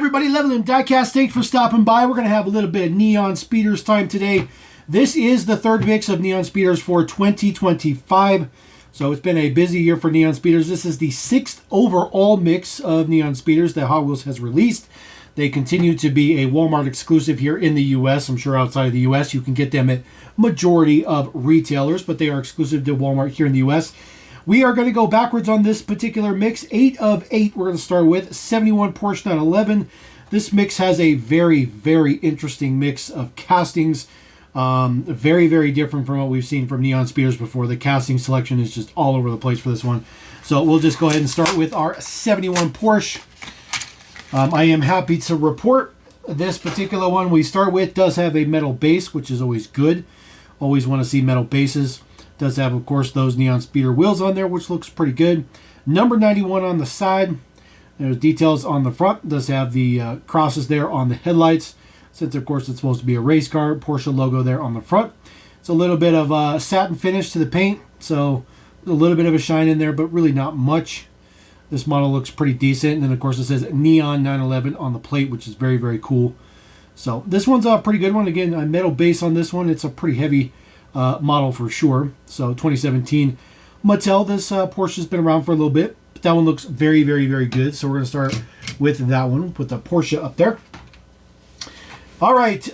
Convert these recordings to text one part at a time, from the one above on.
everybody, Level and Diecast, thanks for stopping by. We're going to have a little bit of Neon Speeders time today. This is the third mix of Neon Speeders for 2025. So it's been a busy year for Neon Speeders. This is the sixth overall mix of Neon Speeders that Hot Wheels has released. They continue to be a Walmart exclusive here in the U.S. I'm sure outside of the U.S. you can get them at majority of retailers, but they are exclusive to Walmart here in the U.S. We are going to go backwards on this particular mix. 8 of 8 we're going to start with. 71 Porsche 911. This mix has a very, very interesting mix of castings. Very, very different from what we've seen from Neon Speeders before. The casting selection is just all over the place for this one. So we'll just go ahead and start with our 71 Porsche. I am happy to report this particular one we start with does have a metal base, which is always good. Always want to see metal bases. Does have, of course, those Neon Speeder wheels on there, which looks pretty good. Number 91 on the side. There's details on the front. Does have the crosses there on the headlights. Since, of course, it's supposed to be a race car. Porsche logo there on the front. It's a little bit of satin finish to the paint. So a little bit of a shine in there, but really not much. This model looks pretty decent. And then, of course, it says Neon 911 on the plate, which is very, very cool. So this one's a pretty good one. Again, a metal base on this one. It's a pretty heavy model for sure. So 2017 Mattel. This Porsche has been around for a little bit, but that one looks very, very, very good. So we're going to start with that one. Put the Porsche up there. All right.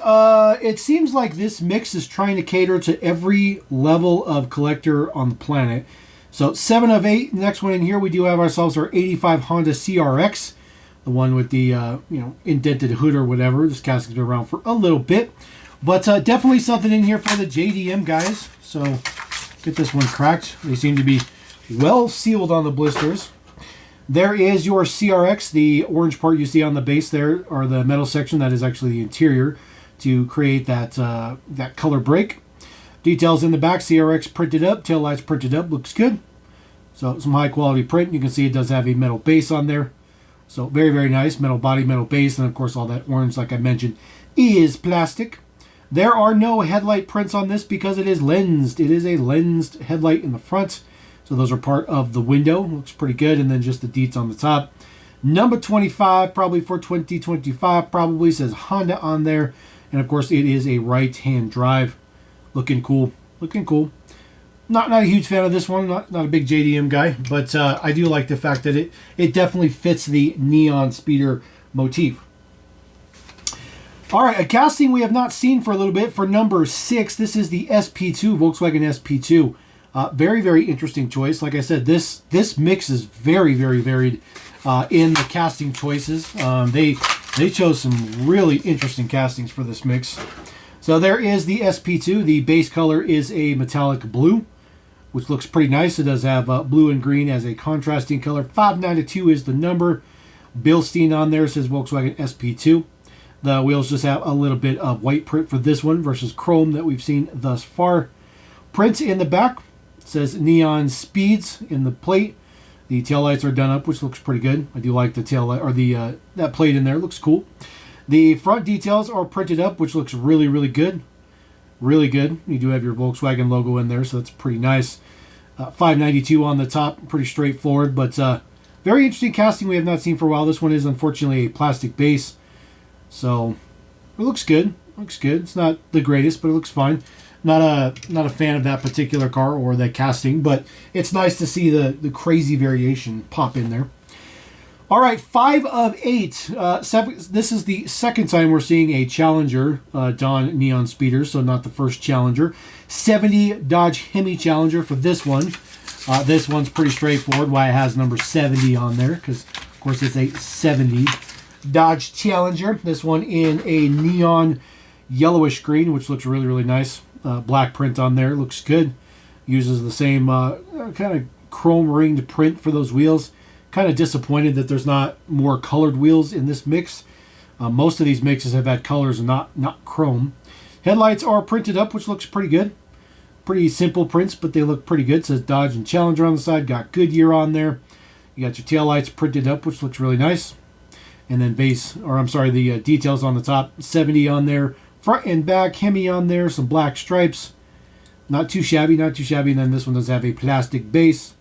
It seems like this mix is trying to cater to every level of collector on the planet. So 7 of 8. Next one in here, we do have ourselves our 85 Honda CRX, the one with the indented hood or whatever. This casting's been around for a little bit. But definitely something in here for the JDM guys. So get this one cracked. They seem to be well sealed on the blisters. There is your CRX. The orange part you see on the base there, or the metal section, that is actually the interior to create that that color break. Details in the back, CRX printed up, tail lights printed up, looks good. So some high quality print. You can see it does have a metal base on there. So very, very nice. Metal body, metal base, and of course all that orange, like I mentioned, is plastic. There are no headlight prints on this because it is lensed. It is a lensed headlight in the front. So those are part of the window. Looks pretty good. And then just the deets on the top. Number 25, probably for 2025, probably says Honda on there. And of course it is a right-hand drive. Looking cool. Looking cool. Not a huge fan of this one. Not a big JDM guy. But I do like the fact that it definitely fits the Neon Speeder motif. All right, a casting we have not seen for a little bit for number 6. This is the SP2, Volkswagen SP2. Very, very interesting choice. Like I said, this mix is very, very varied in the casting choices. They chose some really interesting castings for this mix. So there is the SP2. The base color is a metallic blue, which looks pretty nice. It does have blue and green as a contrasting color. 592 is the number. Bilstein on there says Volkswagen SP2. The wheels just have a little bit of white print for this one versus chrome that we've seen thus far. Print in the back says Neon Speeds in the plate. The taillights are done up, which looks pretty good. I do like the tail light, or the that plate in there looks cool. The front details are printed up, which looks really, really good. Really good. You do have your Volkswagen logo in there, so that's pretty nice. 592 on the top, pretty straightforward, but very interesting casting we have not seen for a while. This one is unfortunately a plastic base. So it looks good. Looks good. It's not the greatest, but it looks fine. Not a fan of that particular car or that casting, but it's nice to see the crazy variation pop in there. All right, 5 of 8. This is the second time we're seeing a Challenger Dawn Neon Speeder, so not the first Challenger. 70 Dodge Hemi Challenger for this one. This one's pretty straightforward. Why it has number 70 on there, because of course it's a 70 Dodge Challenger. This one in a neon yellowish green, which looks really, really nice. Black print on there. Looks good. Uses the same kind of chrome ringed print for those wheels. Kind of disappointed that there's not more colored wheels in this mix. Most of these mixes have had colors and not chrome. Headlights are printed up, which looks pretty good. Pretty simple prints, but they look pretty good. It says Dodge and Challenger on the side. Got Goodyear on there. You got your taillights printed up, which looks really nice. And then the details on the top, 70 on there, front and back, Hemi on there, some black stripes. Not too shabby, not too shabby. And then this one does have a plastic base.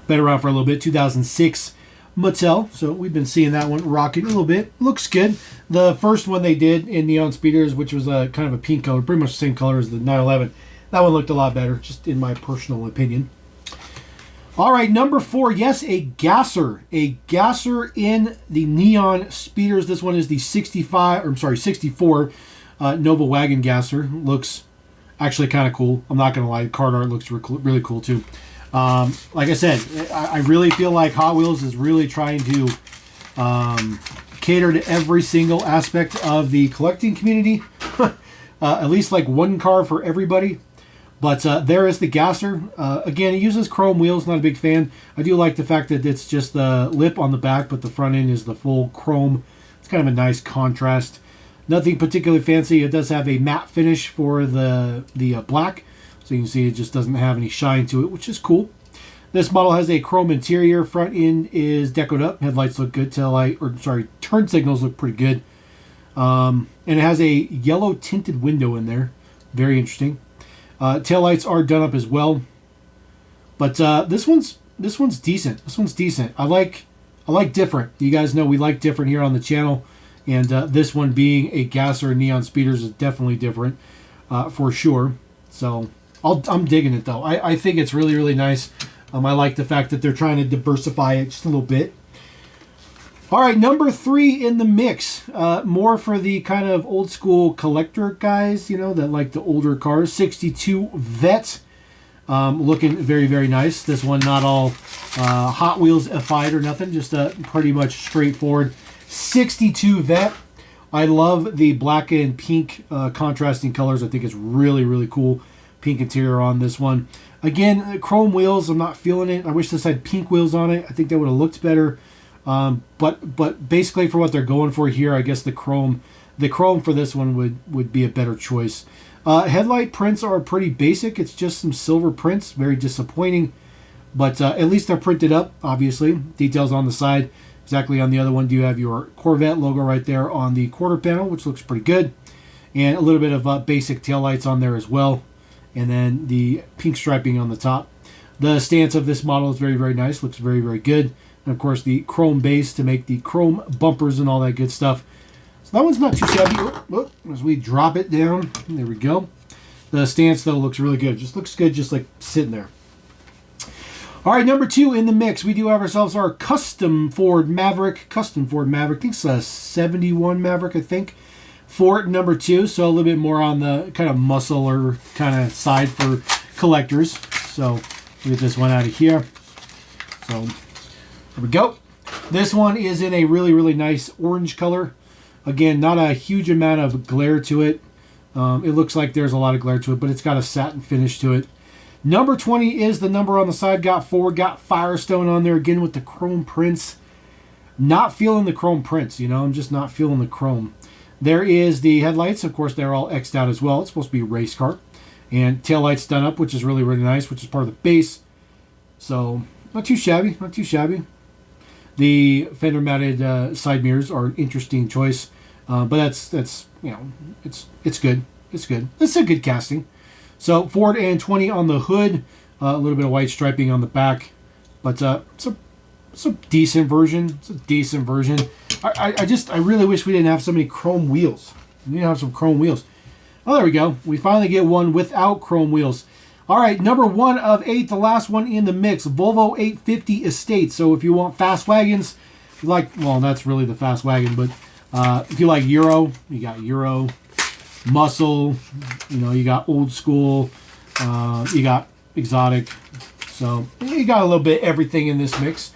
Been around for a little bit. 2006 Mattel. So we've been seeing that one rocking a little bit. Looks good. The first one they did in Neon Speeders, which was a kind of a pink color, pretty much the same color as the 911. That one looked a lot better, just in my personal opinion. All right, number 4. Yes, a gasser. A gasser in the Neon Speeders. This one is the 64 Nova Wagon gasser. Looks actually kind of cool. I'm not going to lie. Card art looks really cool, too. Like I said, I really feel like Hot Wheels is really trying to cater to every single aspect of the collecting community. At least like one car for everybody. But there is the gasser. Again, it uses chrome wheels. Not a big fan. I do like the fact that it's just the lip on the back, but the front end is the full chrome. It's kind of a nice contrast. Nothing particularly fancy. It does have a matte finish for the black. So you can see it just doesn't have any shine to it, which is cool. This model has a chrome interior. Front end is decoed up. Headlights look good. Turn signals look pretty good. And it has a yellow tinted window in there. Very interesting. Taillights are done up as well, but this one's decent. This one's decent. I like different. You guys know we like different here on the channel, and this one being a gasser Neon Speeders is definitely different for sure. So I'm digging it though. I think it's really, really nice. I like the fact that they're trying to diversify it just a little bit. All right, number 3 in the mix. More for the kind of old school collector guys, you know, that like the older cars. 62 Vet. Looking very, very nice. This one not all Hot Wheels F-fied or nothing. Just a pretty much straightforward 62 Vet. I love the black and pink contrasting colors. I think it's really, really cool. Pink interior on this one. Again, chrome wheels, I'm not feeling it. I wish this had pink wheels on it. I think that would have looked better. But basically for what they're going for here, I guess the chrome for this one would be a better choice. Headlight prints are pretty basic. It's just some silver prints, very disappointing, but at least they're printed up, obviously. Details on the side. Exactly on the other one, you have your Corvette logo right there on the quarter panel, which looks pretty good, and a little bit of basic taillights on there as well, and then the pink striping on the top. The stance of this model is very, very nice. Looks very, very good. And of course, the chrome base to make the chrome bumpers and all that good stuff. So that one's not too shabby. As we drop it down, there we go. The stance, though, looks really good. Just looks good just like sitting there. All right, number 2 in the mix. We do have ourselves our custom Ford Maverick. I think it's a 71 Maverick, I think. Ford number 2, so a little bit more on the kind of muscle or kind of side for collectors. So we'll get this one out of here. So there we go. This one is in a really, really nice orange color. Again, not a huge amount of glare to it. It looks like there's a lot of glare to it, but it's got a satin finish to it. Number 20 is the number on the side. Got Ford, got Firestone on there again with the chrome prints. Not feeling the chrome prints, you know. I'm just not feeling the chrome. There is the headlights. Of course, they're all X'd out as well. It's supposed to be a race car. And taillights done up, which is really, really nice, which is part of the base. So, not too shabby. Not too shabby. The fender mounted side mirrors are an interesting choice, but that's you know, it's good. It's good. It's a good casting. So Ford and 20 on the hood, a little bit of white striping on the back, but it's a decent version. It's a decent version. I really wish we didn't have so many chrome wheels. We need to have some chrome wheels. Oh, there we go. We finally get one without chrome wheels. All right, number 1 of 8, the last one in the mix, Volvo 850 Estate. So if you want fast wagons, if you like, well, that's really the fast wagon, but if you like Euro, you got Euro, muscle, you know, you got old school, you got exotic. So you got a little bit everything in this mix.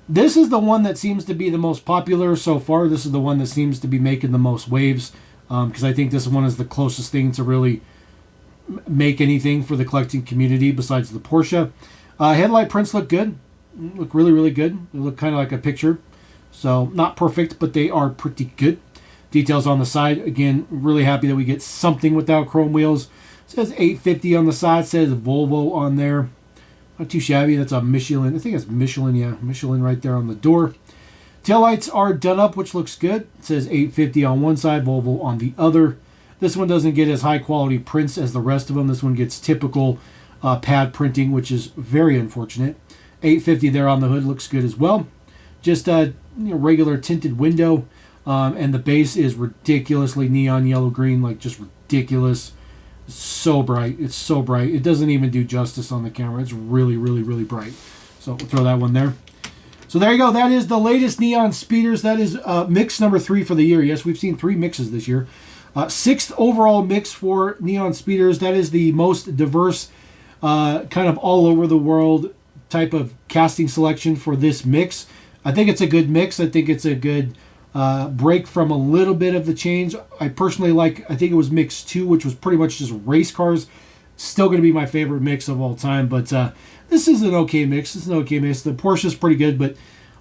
This is the one that seems to be the most popular so far. This is the one that seems to be making the most waves, because I think this one is the closest thing to really make anything for the collecting community besides the Porsche. Headlight prints look good. Look really, really good. They look kind of like a picture. So not perfect, but they are pretty good. Details on the side. Again, really happy that we get something without chrome wheels. It says 850 on the side. It says Volvo on there. Not too shabby. That's a Michelin. I think it's Michelin. Yeah, Michelin right there on the door. Taillights are done up, which looks good. It says 850 on one side, Volvo on the other. This one doesn't get as high quality prints as the rest of them. This one gets typical pad printing, which is very unfortunate. 850 there on the hood looks good as well. just a regular tinted window. And the base is ridiculously neon yellow green, like just ridiculous. It's so bright. It's so bright. It doesn't even do justice on the camera. It's really, really, really bright. So we'll throw that one there. So there you go. That is the latest Neon Speeders. That is mix number 3 for the year. Yes, we've seen 3 mixes this year. 6th overall mix for Neon Speeders. That is the most diverse, kind of all over the world type of casting selection for this mix. I think it's a good mix. I think it's a good break from a little bit of the change. I personally like, I think it was mix 2, which was pretty much just race cars. Still going to be my favorite mix of all time, but this is an okay mix. This is an okay mix. The Porsche's pretty good, but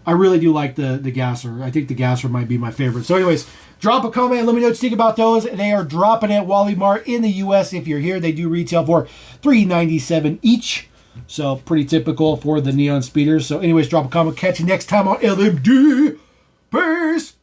I really do like the Gasser. I think the Gasser might be my favorite. So anyways, drop a comment and let me know what you think about those. They are dropping at Wally Mart in the U.S. If you're here, they do retail for $3.97 each. So pretty typical for the Neon Speeders. So anyways, drop a comment. Catch you next time on LMD. Peace!